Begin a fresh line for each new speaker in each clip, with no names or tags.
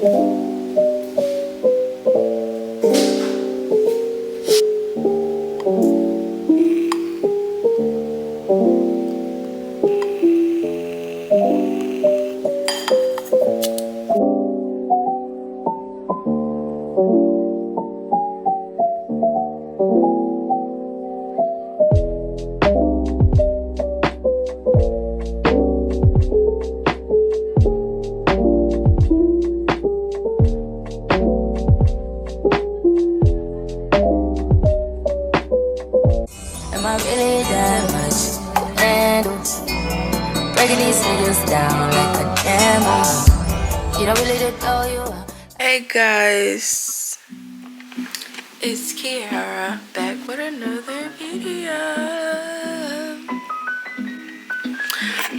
Am I really that much? And breaking these niggas down like a camel. You don't really know you. Hey guys, it's Kiara back with another video.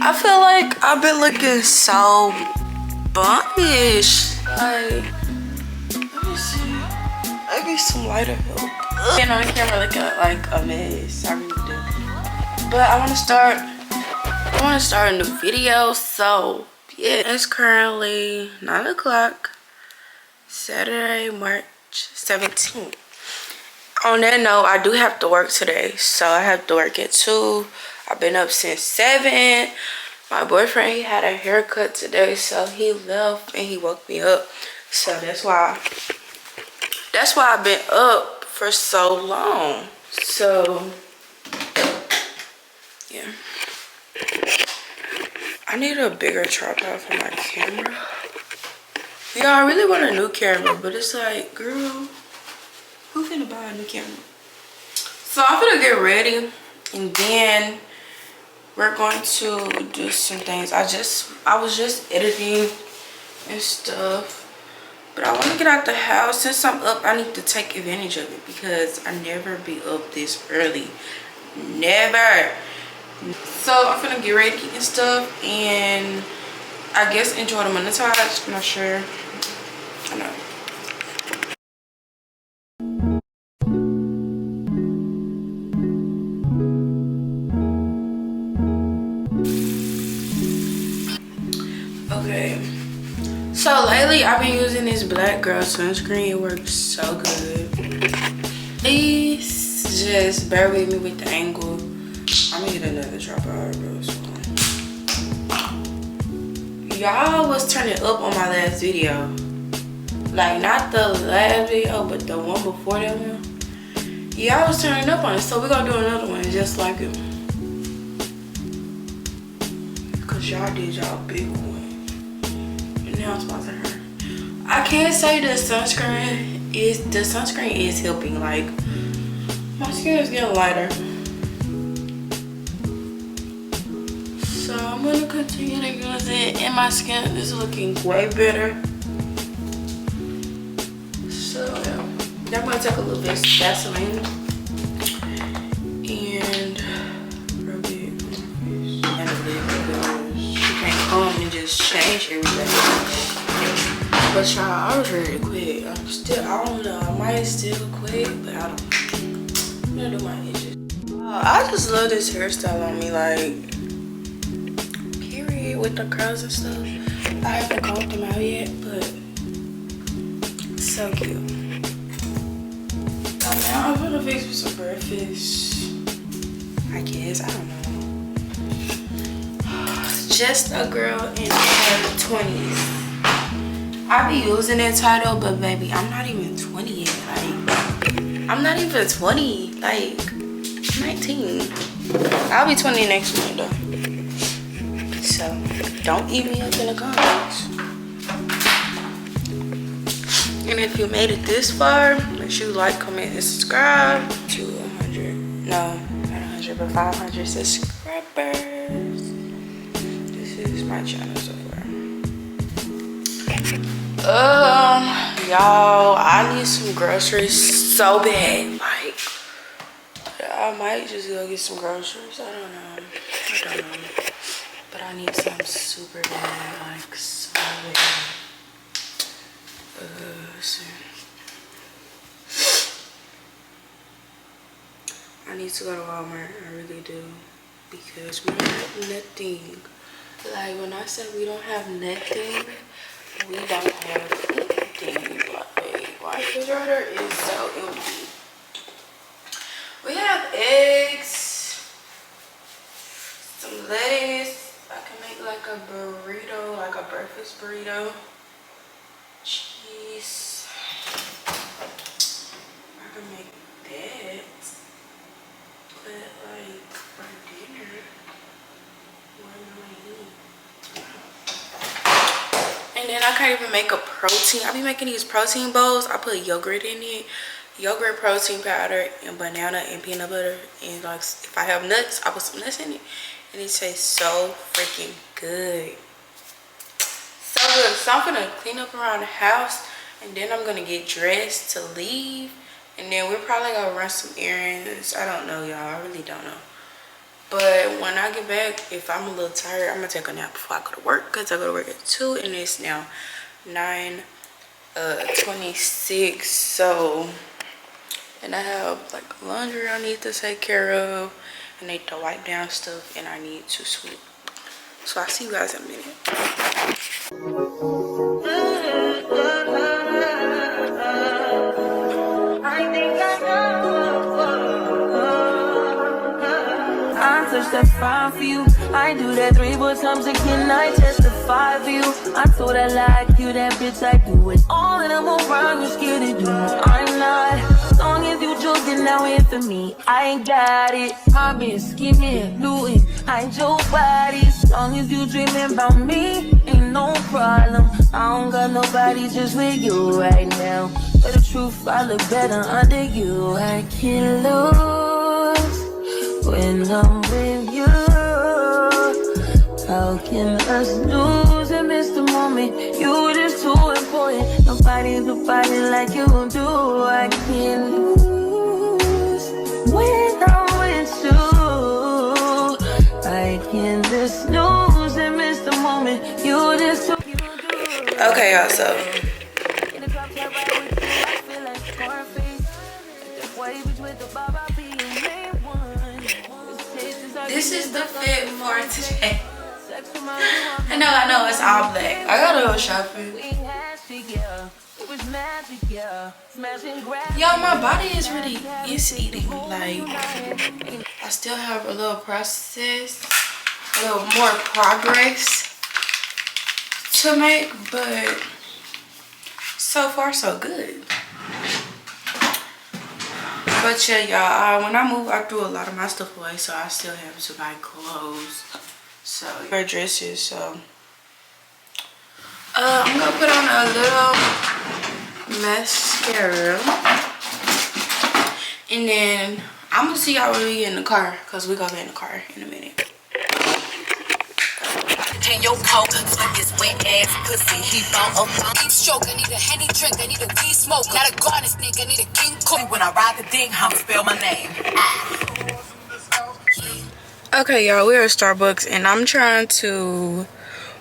I feel like I've been looking so bummish. Like, let me see. Maybe some lighter help. Being on the camera looking like a mess. I really do. But I want to start a new video. So yeah, it's currently 9 o'clock, Saturday, March 17th. On that note, I do have to work today, so I have to work at 2. I've been up since 7. My boyfriend, he had a haircut today, so he left and he woke me up. So that's why I've been up for so long. So yeah, I need a bigger tripod for my camera. Yeah, I really want a new camera, but it's like, girl, who finna buy a new camera? So I'm gonna get ready and then we're going to do some things. I was just editing and stuff, but I want to get out the house. Since I'm up, I need to take advantage of it because I never be up this early. Never. So I'm gonna get ready and stuff, and I guess enjoy the montage. I'm not sure. I know. Okay, so lately I've been using this black girl sunscreen. It works so good. Please just bear with me with the angle. I'm gonna get another tripod real soon. Y'all was turning up on my last video. Like, not the last video, but the one before that one. Y'all was turning up on it, so we're gonna do another one just like it. Cause y'all did y'all big one. And now it's about to hurt. I can't say the sunscreen is helping. Like, my skin is getting lighter. So I'm gonna continue to use it, and my skin is looking way better. So yeah, I'm gonna take a little bit of Vaseline and rub it on my face. And a little because you can't come and just change everything. But y'all, I was ready to quit. I don't know, I might still quit, but I don't know. I'm gonna do my edges. I just love this hairstyle on me, like, period, with the curls and stuff. I haven't combed them out yet, but so cute. So now I'm gonna fix me some breakfast. I guess, I don't know. Just a girl in her 20s. I be using that title, but baby, I'm not even 20 yet. Like, I'm not even 20. Like, 19. I'll be 20 next month though. So don't eat me up in the comments. And if you made it this far, make sure you like, comment, and subscribe to 100. No, not 100, but 500 subscribers. This is my channel so far. Y'all, I need some groceries so bad. Like, I might just go get some groceries. I don't know. But I need some super bad, like so bad. I need to go to Walmart. I really do, because we don't have nothing. Like, when I say we don't have nothing, we don't have refrigerator is so empty. We have eggs, some lettuce. I can make like a burrito, like a breakfast burrito. Cheese. I can make that. But like for dinner, what am I eating? And then I can't even make a protein. I be making these protein bowls. I put yogurt in it, yogurt, protein powder, and banana and peanut butter. And like if I have nuts, I put some nuts in it, and it tastes so freaking good. So good. So I'm gonna clean up around the house, and then I'm gonna get dressed to leave. And then we're probably gonna run some errands. I don't know, y'all. I really don't know. But when I get back, if I'm a little tired, I'm gonna take a nap before I go to work, because I go to work at 2 and it's now 9:26. So, and I have like laundry I need to take care of. I need to wipe down stuff, and I need to sweep. So I'll see you guys in a minute.
I touch that 5 for you. I do that 3 more times again. I testify for you. I told her like you, that bitch. I do it all, and I'm around. You scared to do. I'm not. As long as you joking now in for me, I ain't got it. I've been scheming, looting. I ain't your body. As long as you dreaming about me, ain't no problem. I don't got nobody just with you right now. But the truth, I look better under you. I can't lose when I'm with you. How can us lose and miss the moment? You just too important. Nobody do body like you do. I can't lose when I'm with you. I can't just lose and miss the moment. You just too.
Okay, y'all, so this is the fit for today. I know it's all black. I gotta go shopping. Yo, my body is really eating. Like, I still have a little process, a little more progress to make, but so far so good. But yeah, y'all, when I move, I threw a lot of my stuff away, so I still have to buy clothes. So, wear dresses, so. I'm gonna put on a little mascara. And then, I'm gonna see y'all when we get in the car, because we gonna be in the car in a minute.
And your coat, this wet ass pussy, he bought a deep stroke. I need a Henny drink, I need a weed smoke. Not a garden snake, I need a king cook. When I ride the thing, how to spell my name.
Okay, y'all, we're at Starbucks, and I'm trying to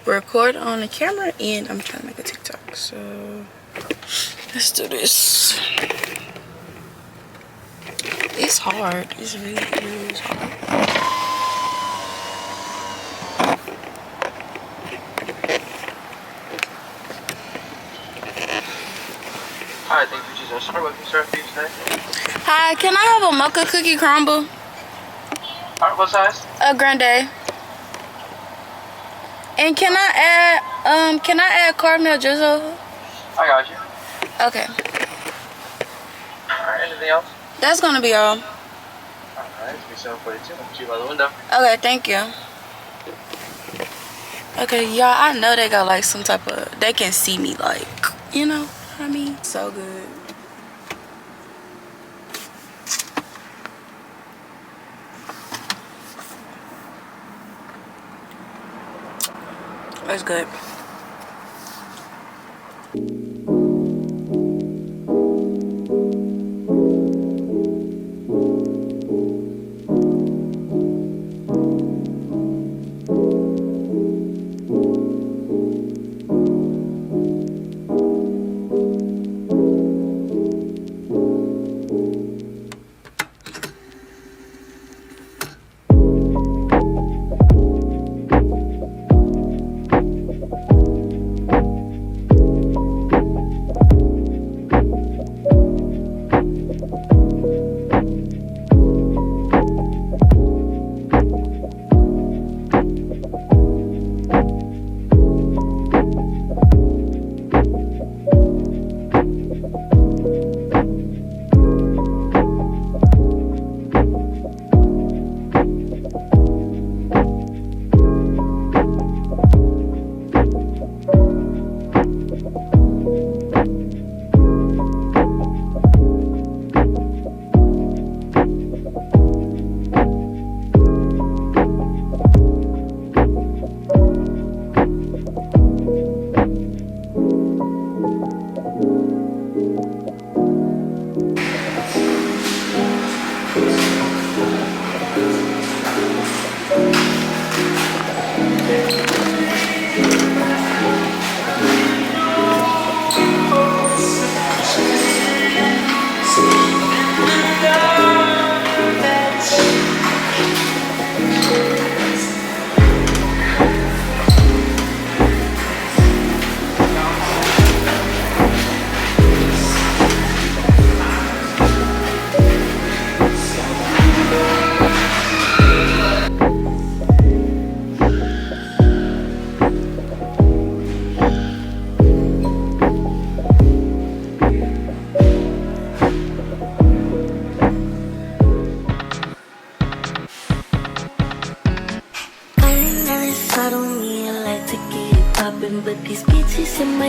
record on the camera, and I'm trying to make a TikTok. So, let's do this. It's hard. It's really hard.
Hi, thank you for choosing Starbucks. Can serve for you today?
Hi, can I have a mocha cookie crumble?
Alright, what size?
A grande. And can I add caramel drizzle?
I got you.
Okay.
Alright, anything else?
That's gonna be all.
Alright, it's be 7:42. I'll see you by the window.
Okay, thank you. Okay, y'all, I know they got like some type of, they can see me, like, you know what I mean? So good. It's good.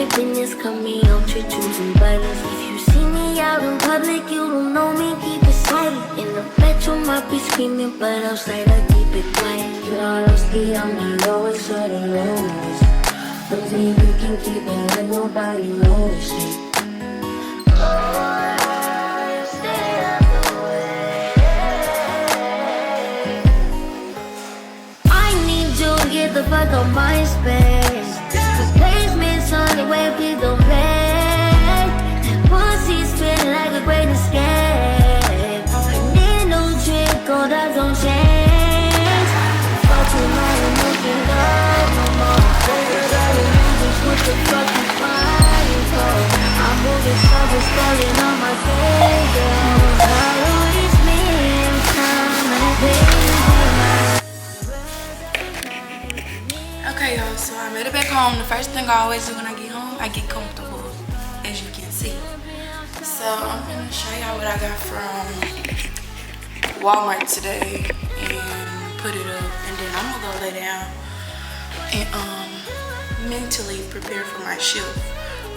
my business, cut me off, treat you some violence. If you see me out in public, you don't know me, keep it silent. In the bedroom, I be screaming, but outside I keep it quiet. You all low-key, I'm the lowest of the lowest. Don't think you can keep it like nobody knows it. Get the fuck on my space. Cause basement's on the way, please don't play. Pussy's feeling like a great escape. I need no trick, all that don't change. Fuck with my emotion, love no more. Figured out the reasons, what the fuck you fighting for? I'm moving slow, falling on my face. Always me, I'm coming, baby.
Okay, y'all, so I made it back home. The first thing I always do when I get home, I get comfortable, as you can see. So I'm gonna show y'all what I got from Walmart today and put it up, and then I'm gonna go lay down and mentally prepare for my shift.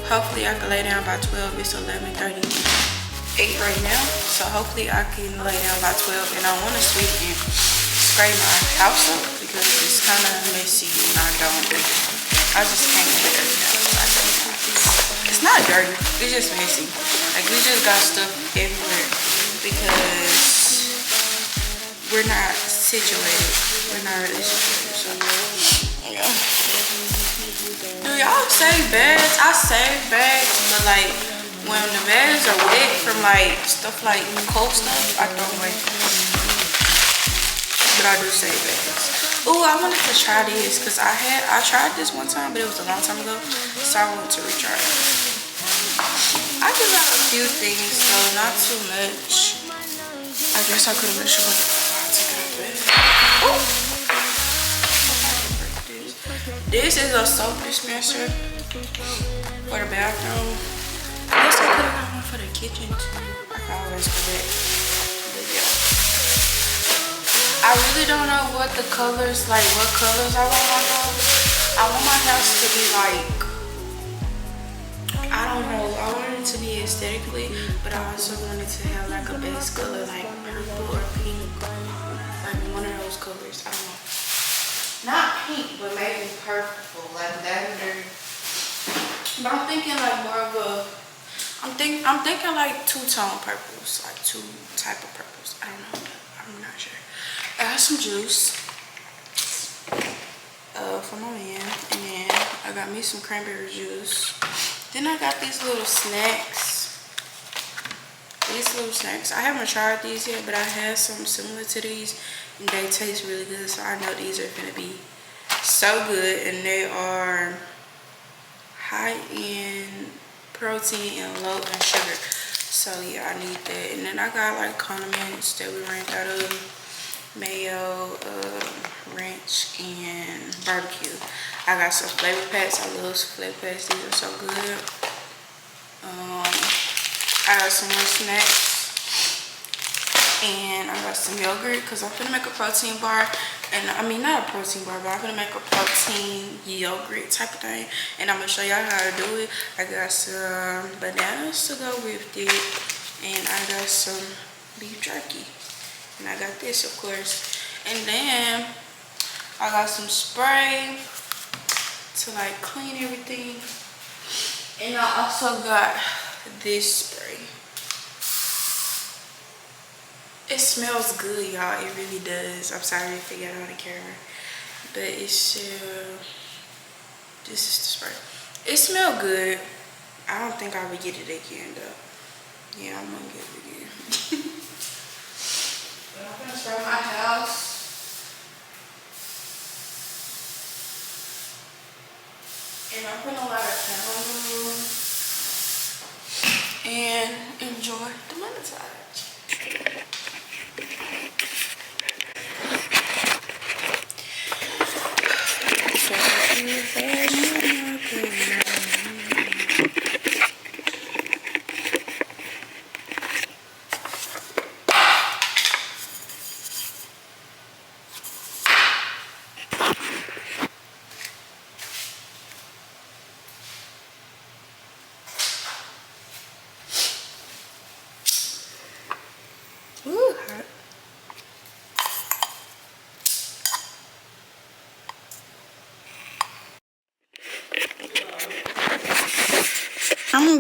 Hopefully I can lay down by 12. It's 11:38 right now, so hopefully I can lay down by 12. And I want to sweep and spray my house up because it's kind of messy and I just can't get it dirty now. It's not dirty, it's just messy. Like, we just got stuff everywhere because we're not situated. We're not really situated, so yeah. Do y'all save bags? I save bags, but like when the bags are wet from like stuff like cold stuff, I throw them away. But I do save bags. Ooh, I wanted to try this because I tried this one time, but it was a long time ago, so I wanted to retry it. I just got a few things though, not too much. I guess I could have been sure I took it out of bed. This is a soap dispenser for the bathroom. I guess I could have got one for the kitchen too. I can always go back. But yeah. I really don't know what the colors, like what colors I want my house. I want my house to be like, I don't know, I want it to be aesthetically, but I also want it to have like a base color, like purple or pink, like one of those colors, I don't know. Not pink, but maybe purple, like lavender. But I'm thinking like more of a, I'm thinking like two-tone purples, like two type of purples, I don't know, I'm not sure. I got some juice for my man, and then I got me some cranberry juice. Then I got these little snacks. I haven't tried these yet, but I had some similar to these, and they taste really good, so I know these are gonna be so good. And they are high in protein and low in sugar, so yeah, I need that. And then I got like condiments that we ran out of. Mayo, ranch, and barbecue. I got some flavor packs. I love some flavor packs. These are so good. I got some more snacks, and I got some yogurt because I'm gonna make a protein bar. And I mean, not a protein bar, but I'm gonna make a protein yogurt type of thing, and I'm gonna show y'all how to do it. I got some bananas to go with it, and I got some beef jerky. And I got this, of course. And then I got some spray to like clean everything. And I also got this spray. It smells good, y'all. It really does. I'm sorry if it got on the camera, but it's this is the spray. It smells good. I don't think I would get it again though. Yeah, I'm gonna get it again. I'm gonna spray my house. And I'm gonna light a candle and enjoy the massage.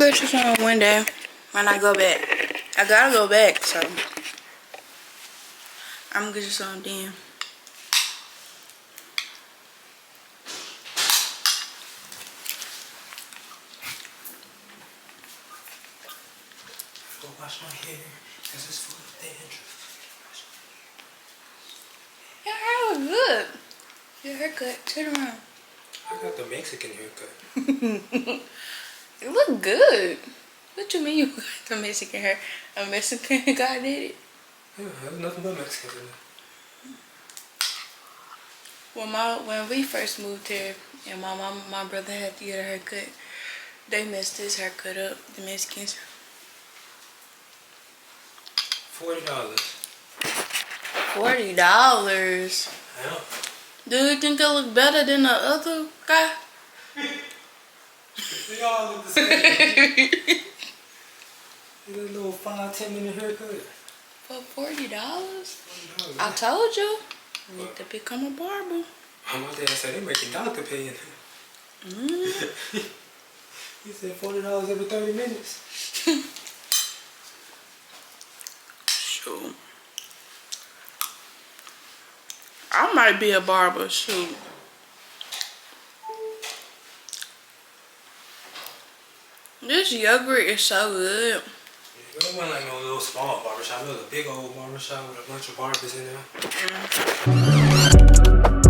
purchase on one day when I go back. I gotta go back, so I'm gonna get you some then.
Go wash my hair, cause it's full of dandruff.
Your hair look good. Your haircut, turn around.
I got the Mexican haircut.
It look good. What you mean you got the Mexican hair? A Mexican guy did it?
Yeah, there's nothing but Mexicans in there.
Well, when we first moved here and my brother had to get a haircut, they messed his haircut up, the Mexicans.
$40.
$40.
Yeah.
Do you think it look better than the other guy?
They all look the same. You got a little 5-10 minute haircut.
For $40?
$40.
I told you. You need to become a barber.
My dad said they making doctor pay in here. He said $40 every 30 minutes.
Shoot. I might be a barber, shoot. This yogurt is so good.
It wasn't like no little small barbershop. It was a big old barbershop with a bunch of barbers in there.